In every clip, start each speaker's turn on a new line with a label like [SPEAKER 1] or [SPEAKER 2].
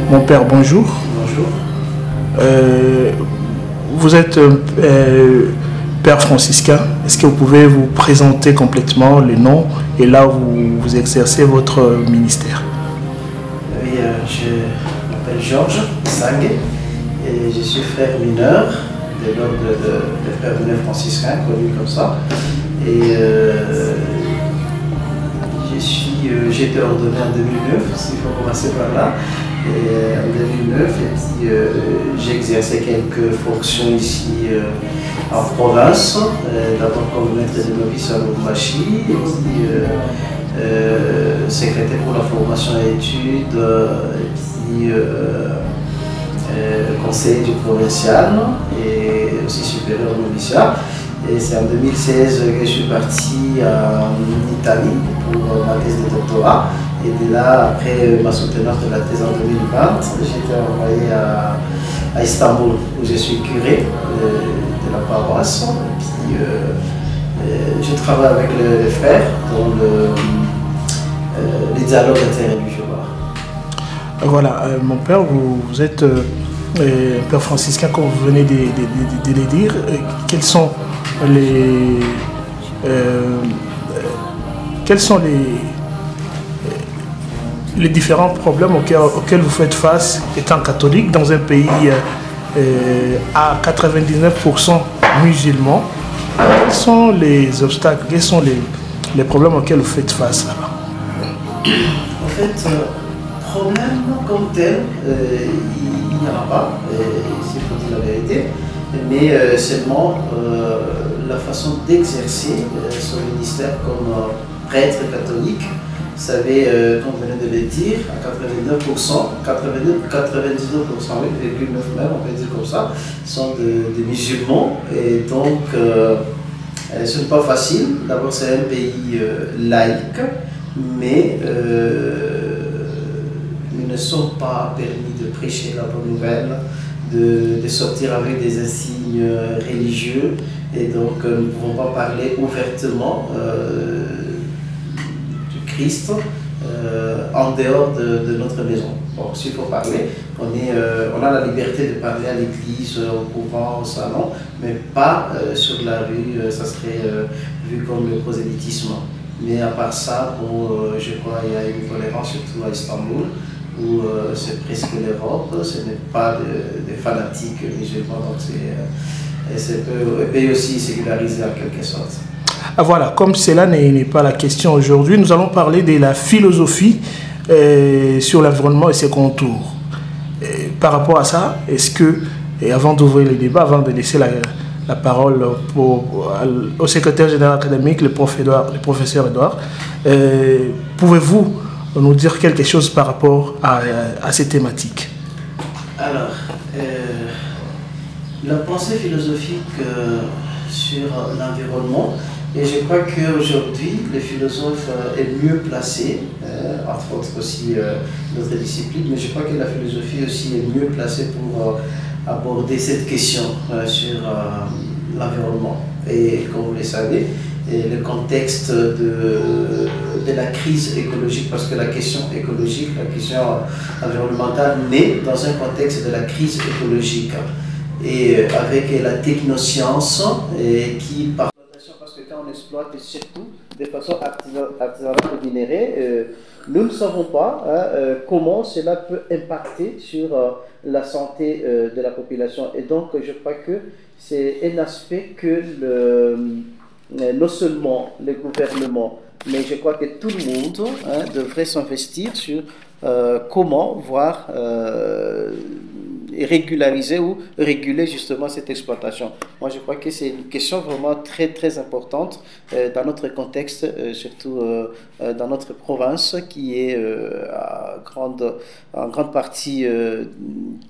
[SPEAKER 1] Mon père, bonjour.
[SPEAKER 2] Bonjour.
[SPEAKER 1] Vous êtes père franciscain. Est-ce que vous pouvez vous présenter complètement le nom et là où vous exercez votre ministère?
[SPEAKER 2] Oui, je m'appelle Georges Sangue et je suis frère mineur de l'ordre des frères mineurs franciscains, connu comme ça. Et j'ai été ordonné en 2009, s'il faut commencer par là. Et en 2009, j'ai exercé quelques fonctions ici en province, d'abord comme maître de novice à Lubumbashi, et puis secrétaire pour la formation et études, et puis conseiller du provincial et aussi supérieur au noviciat. Et c'est en 2016 que je suis parti en Italie pour ma thèse de doctorat. Et de là, après ma soutenance de la thèse en 2020, j'ai été envoyé à Istanbul, où je suis curé de la paroisse. Et puis, je travaille avec les frères dans les dialogues interreligieux.
[SPEAKER 1] Voilà, mon père, vous êtes père franciscain, comme vous venez de le dire. Quels sont les différents problèmes auxquels vous faites face étant catholique dans un pays à 99% musulmans? Quels sont les obstacles, quels sont les problèmes auxquels vous faites face là-bas?
[SPEAKER 2] En fait, problème comme tel, il n'y en a pas, s'il faut dire la vérité, mais seulement la façon d'exercer son ministère comme prêtre catholique. Vous savez, comme vous venez de le dire, à 99%, oui, 8,9 même, on peut dire comme ça, sont des musulmans. Et donc, ce n'est pas facile. D'abord, c'est un pays laïque, mais nous ne sommes pas permis de prêcher la bonne nouvelle, de sortir avec des insignes religieux. Et donc, nous ne pouvons pas parler ouvertement Christ en dehors de notre maison. Bon, s'il faut parler, on a la liberté de parler à l'église, au couvent, au salon, mais pas sur la rue, ça serait vu comme le prosélytisme. Mais à part ça, bon, je crois qu'il y a une tolérance, surtout à Istanbul, où c'est presque l'Europe, ce n'est pas des fanatiques musulmans, donc c'est un pays aussi sécularisé en quelque sorte.
[SPEAKER 1] Ah, voilà, comme cela n'est pas la question aujourd'hui, nous allons parler de la philosophie sur l'environnement et ses contours. Par rapport à ça, est-ce que, et avant d'ouvrir le débat, avant de laisser la parole au secrétaire général académique, le professeur Edouard, pouvez-vous nous dire quelque chose par rapport à ces thématiques?
[SPEAKER 2] Alors, la pensée philosophique sur l'environnement, et je crois qu'aujourd'hui, le philosophe est mieux placé, entre autres aussi notre discipline, mais je crois que la philosophie aussi est mieux placée pour aborder cette question sur l'environnement. Et comme vous le savez, et le contexte de la crise écologique, parce que la question écologique, la question environnementale naît dans un contexte de la crise écologique. Et avec la technoscience qui par parce que quand on exploite surtout de façon artisanale ou minérée, nous ne savons pas comment cela peut impacter sur la santé de la population. Et donc je crois que c'est un aspect que non seulement le gouvernement, mais je crois que tout le monde devrait s'investir sur comment voir régulariser ou réguler justement cette exploitation. Moi, je crois que c'est une question vraiment très, très importante dans notre contexte, surtout dans notre province qui est en grande partie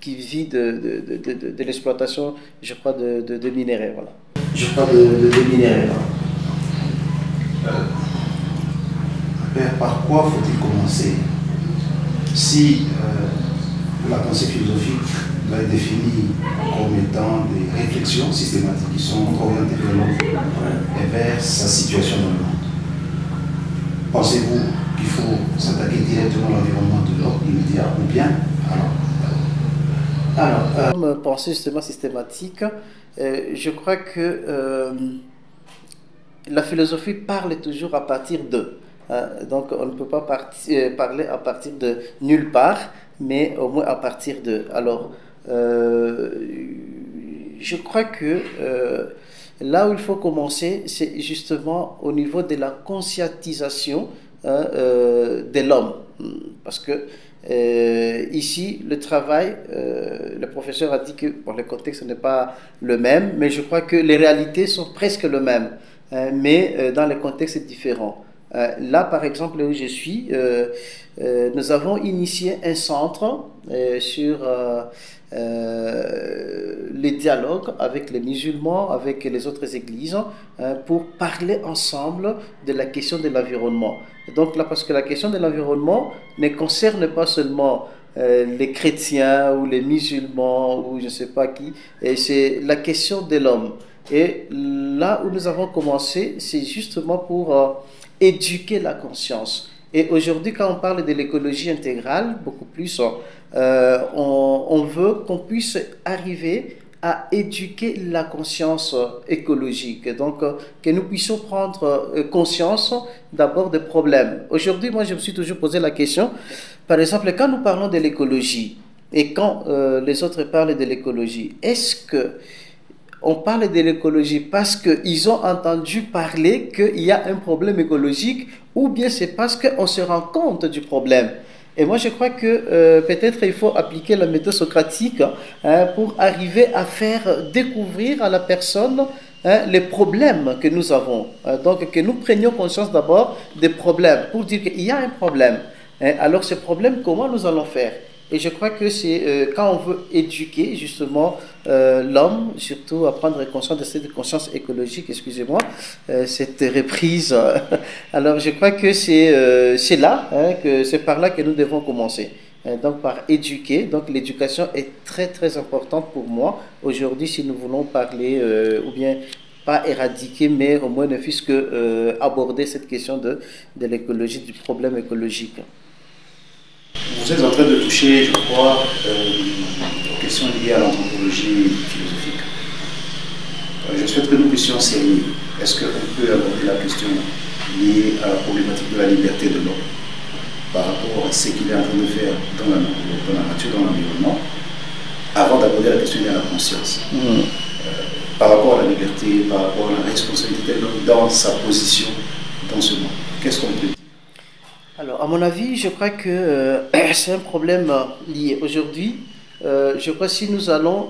[SPEAKER 2] qui vit de l'exploitation, je crois, de minéraux. Voilà. Je crois de minéraux.
[SPEAKER 3] Par quoi faut-il commencer si la pensée philosophique doit être définie comme étant des réflexions systématiques qui sont orientées vers l'homme et vers sa situation dans le monde? Pensez-vous qu'il faut s'attaquer directement à l'environnement de l'homme immédiat ou bien
[SPEAKER 2] comme pensée justement systématique, je crois que la philosophie parle toujours à partir de. Donc on ne peut pas parler à partir de nulle part, mais au moins à partir de. Alors, je crois que là où il faut commencer, c'est justement au niveau de la conscientisation de l'homme. Parce que ici, le travail, le professeur a dit que bon, le contexte n'est pas le même, mais je crois que les réalités sont presque les mêmes, mais dans les contextes différents. Là, par exemple, où je suis, nous avons initié un centre sur les dialogues avec les musulmans, avec les autres églises, pour parler ensemble de la question de l'environnement. Donc là, parce que la question de l'environnement ne concerne pas seulement les chrétiens ou les musulmans ou je ne sais pas qui, c'est la question de l'homme. Et là où nous avons commencé, c'est justement pour éduquer la conscience. Et aujourd'hui, quand on parle de l'écologie intégrale, beaucoup plus, on veut qu'on puisse arriver à éduquer la conscience écologique. Donc, que nous puissions prendre conscience d'abord des problèmes. Aujourd'hui, moi, je me suis toujours posé la question, par exemple, quand nous parlons de l'écologie et quand les autres parlent de l'écologie, est-ce que on parle de l'écologie parce qu'ils ont entendu parler qu'il y a un problème écologique ou bien c'est parce qu'on se rend compte du problème? Et moi, je crois que peut-être il faut appliquer la méthode socratique pour arriver à faire découvrir à la personne les problèmes que nous avons. Donc, que nous prenions conscience d'abord des problèmes pour dire qu'il y a un problème. Alors, ce problème, comment nous allons faire? Et je crois que c'est quand on veut éduquer justement l'homme, surtout à prendre conscience de cette conscience écologique, excusez-moi, cette reprise. Alors je crois que c'est là, que c'est par là que nous devons commencer. Donc par éduquer, donc l'éducation est très très importante pour moi. Aujourd'hui, si nous voulons parler, ou bien pas éradiquer, mais au moins ne fût-ce que aborder cette question de l'écologie, du problème écologique.
[SPEAKER 3] Vous êtes en train de toucher, je crois, aux questions liées à l'anthropologie philosophique. Je souhaite que nous puissions cerner. Est-ce qu'on peut aborder la question liée à la problématique de la liberté de l'homme par rapport à ce qu'il est en train de faire dans la nature, dans l'environnement, avant d'aborder la question liée à la conscience par rapport à la liberté, par rapport à la responsabilité de l'homme dans sa position dans ce monde? Qu'est-ce qu'on peut dire?
[SPEAKER 2] Alors, à mon avis, je crois que c'est un problème lié. Aujourd'hui, je crois que si nous allons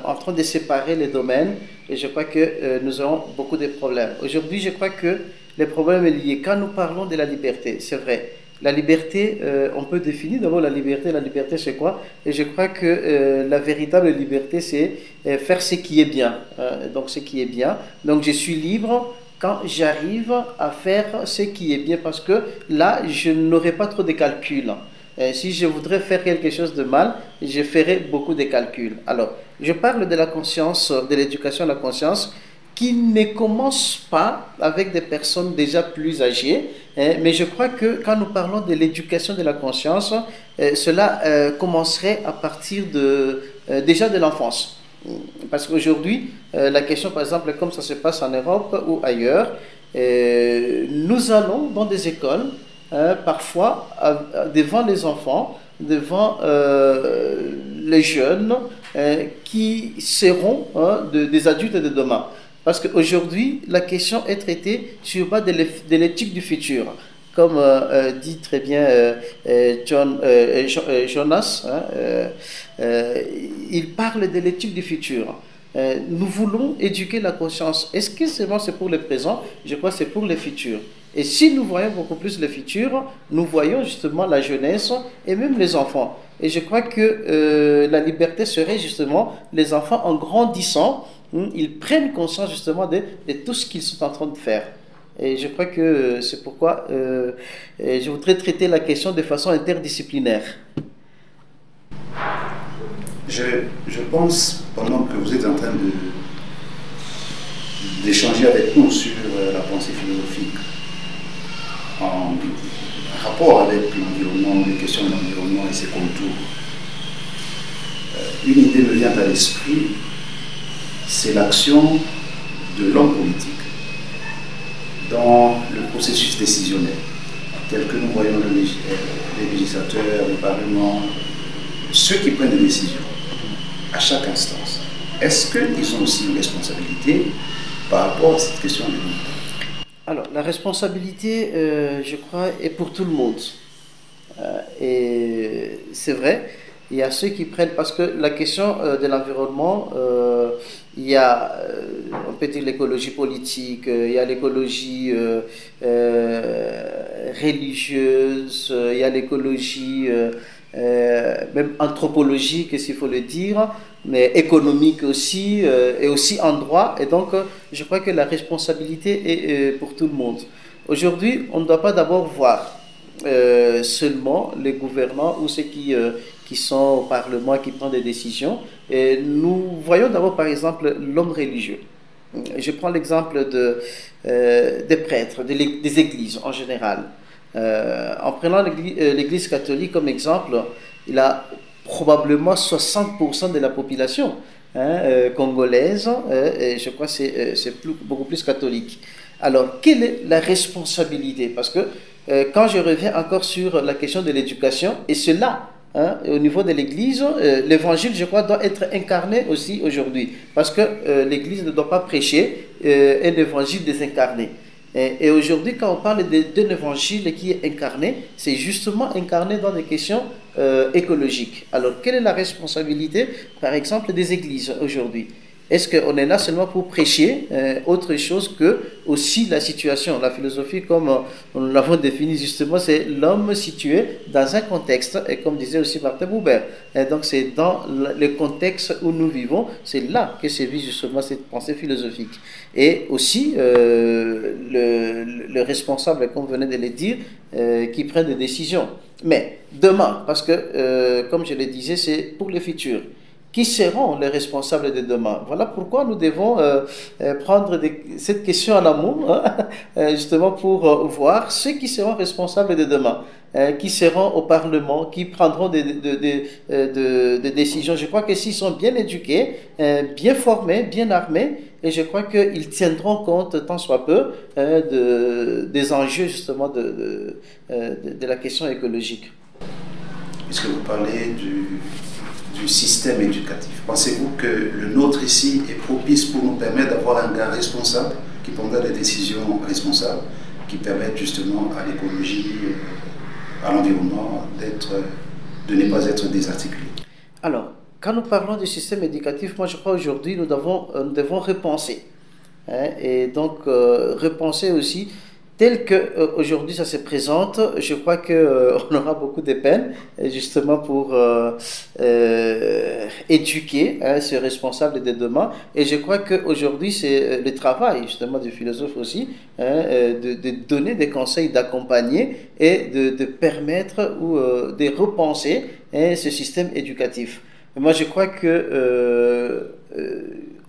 [SPEAKER 2] en train de séparer les domaines, et je crois que nous aurons beaucoup de problèmes. Aujourd'hui, je crois que les problèmes sont liés. Quand nous parlons de la liberté, c'est vrai. La liberté, on peut définir d'abord la liberté. La liberté, c'est quoi? Et je crois que la véritable liberté, c'est faire ce qui est bien. Donc, ce qui est bien. Donc, je suis libre quand j'arrive à faire ce qui est bien, parce que là, je n'aurai pas trop de calculs. Si je voudrais faire quelque chose de mal, je ferai beaucoup de calculs. Alors, je parle de la conscience, de l'éducation à la conscience, qui ne commence pas avec des personnes déjà plus âgées, mais je crois que quand nous parlons de l'éducation de la conscience, cela commencerait à partir déjà de l'enfance. Parce qu'aujourd'hui, la question, par exemple, comme ça se passe en Europe ou ailleurs, nous allons dans des écoles, parfois devant les enfants, devant les jeunes qui seront des adultes de demain. Parce qu'aujourd'hui, la question est traitée sur base de l'éthique du futur. Comme dit très bien Jonas, il parle de l'éthique du futur. Nous voulons éduquer la conscience. Est-ce que c'est pour le présent? Je crois que c'est pour le futur. Et si nous voyons beaucoup plus le futur, nous voyons justement la jeunesse et même les enfants. Et je crois que la liberté serait justement les enfants en grandissant, ils prennent conscience justement de tout ce qu'ils sont en train de faire. Et je crois que c'est pourquoi je voudrais traiter la question de façon interdisciplinaire.
[SPEAKER 3] Je pense, pendant que vous êtes en train d'échanger avec nous sur la pensée philosophique, en rapport avec l'environnement, les questions de l'environnement et ses contours, une idée me vient à l'esprit, c'est l'action de l'homme politique dans le processus décisionnel, tel que nous voyons les législateurs, le Parlement, ceux qui prennent des décisions à chaque instance. Est-ce qu'ils ont aussi une responsabilité par rapport à cette question de l'unité?
[SPEAKER 2] Alors, la responsabilité, je crois, est pour tout le monde. Et c'est vrai, il y a ceux qui prennent, parce que la question de l'environnement, il y a, on peut dire l'écologie politique, il y a l'écologie religieuse, il y a l'écologie même anthropologique, s'il faut le dire, mais économique aussi, et aussi en droit. Et donc, je crois que la responsabilité est pour tout le monde. Aujourd'hui, on ne doit pas d'abord voir seulement les gouvernants ou ceux qui sont au Parlement, qui prennent des décisions. Et nous voyons d'abord, par exemple, l'homme religieux. Je prends l'exemple des prêtres, des églises en général. En prenant l'église catholique comme exemple, il a probablement 60% de la population congolaise, et je crois que c'est beaucoup plus catholique. Alors, quelle est la responsabilité? Parce que quand je reviens encore sur la question de l'éducation, et cela, au niveau de l'Église, l'évangile, je crois, doit être incarné aussi aujourd'hui. Parce que l'Église ne doit pas prêcher un évangile désincarné. Et aujourd'hui, quand on parle d'un évangile qui est incarné, c'est justement incarné dans des questions écologiques. Alors, quelle est la responsabilité, par exemple, des églises aujourd'hui? Est-ce qu'on est là seulement pour prêcher autre chose que aussi la situation? La philosophie, comme nous l'avons défini justement, c'est l'homme situé dans un contexte, et comme disait aussi Martin Buber. Et donc c'est dans le contexte où nous vivons, c'est là que se vit justement cette pensée philosophique. Et aussi le responsable, comme vous venez de le dire, qui prend des décisions. Mais demain, parce que comme je le disais, c'est pour le futur. Qui seront les responsables de demain? Voilà pourquoi nous devons prendre cette question en amont, justement pour voir ceux qui seront responsables de demain, qui seront au Parlement, qui prendront des décisions. Je crois que s'ils sont bien éduqués, bien formés, bien armés, et je crois qu'ils tiendront compte, tant soit peu, des enjeux justement de la question écologique.
[SPEAKER 3] Puisque vous parlez du système éducatif. Pensez-vous que le nôtre ici est propice pour nous permettre d'avoir un gars responsable qui prendra des décisions responsables, qui permettent justement à l'écologie, à l'environnement de ne pas être désarticulé?
[SPEAKER 2] Alors, quand nous parlons du système éducatif, moi je crois aujourd'hui nous devons repenser. Et donc repenser aussi tel qu'aujourd'hui ça se présente. Je crois qu'on aura beaucoup de peine justement pour éduquer ces responsables de demain. Et je crois qu'aujourd'hui c'est le travail justement du philosophe aussi, de donner des conseils, d'accompagner et de permettre ou de repenser ce système éducatif. Moi je crois que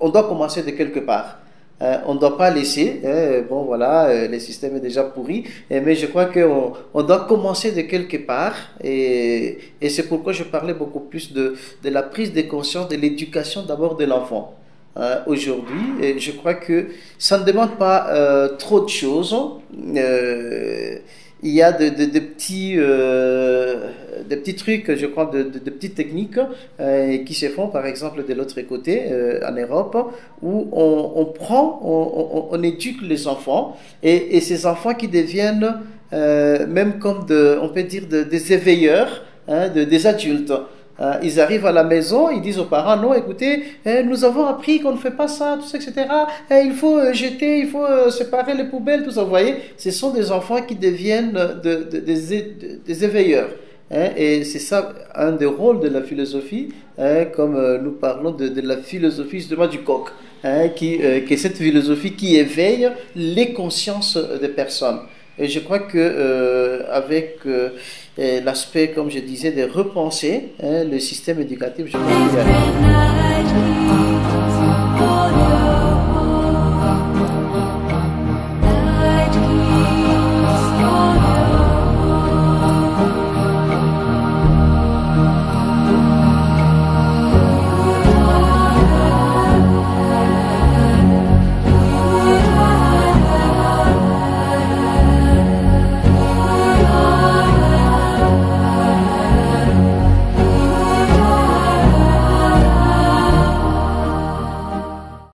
[SPEAKER 2] on doit commencer de quelque part. On ne doit pas laisser, bon voilà, le système est déjà pourri, mais je crois qu'on doit commencer de quelque part, et c'est pourquoi je parlais beaucoup plus de la prise de conscience, de l'éducation d'abord de l'enfant. Aujourd'hui, je crois que ça ne demande pas trop de choses. Il y a de petits trucs, je crois, de petites techniques qui se font, par exemple, de l'autre côté, en Europe, où on éduque les enfants, et ces enfants qui deviennent même comme, on peut dire, des éveilleurs, des adultes. Ils arrivent à la maison, ils disent aux parents, non, écoutez, nous avons appris qu'on ne fait pas ça, tout ça, etc. Il faut jeter, il faut séparer les poubelles, tout ça. Vous voyez, ce sont des enfants qui deviennent des éveilleurs. Et c'est ça un des rôles de la philosophie, comme nous parlons de la philosophie justement du coq, qui est cette philosophie qui éveille les consciences des personnes. Et je crois que avec l'aspect, comme je disais, de repenser le système éducatif, je crois qu'il y a...